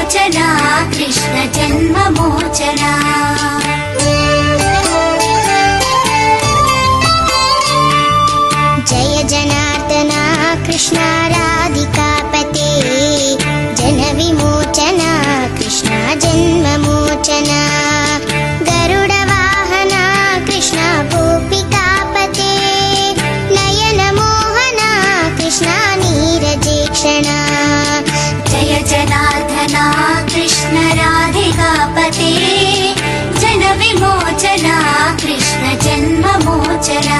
मोचना कृष्ण जन्म मोचना जय जनार्दना कृष्ण राधिकापते जन विमोचना कृष्ण जन्म मोचना गरुड वाहना कृष्ण गोपिकापते नयन मोहना कृष्ण नीरजेक्षणा जय जनार्दना कृष्ण राधिकापते जन विमोचना कृष्ण जन्म मोचना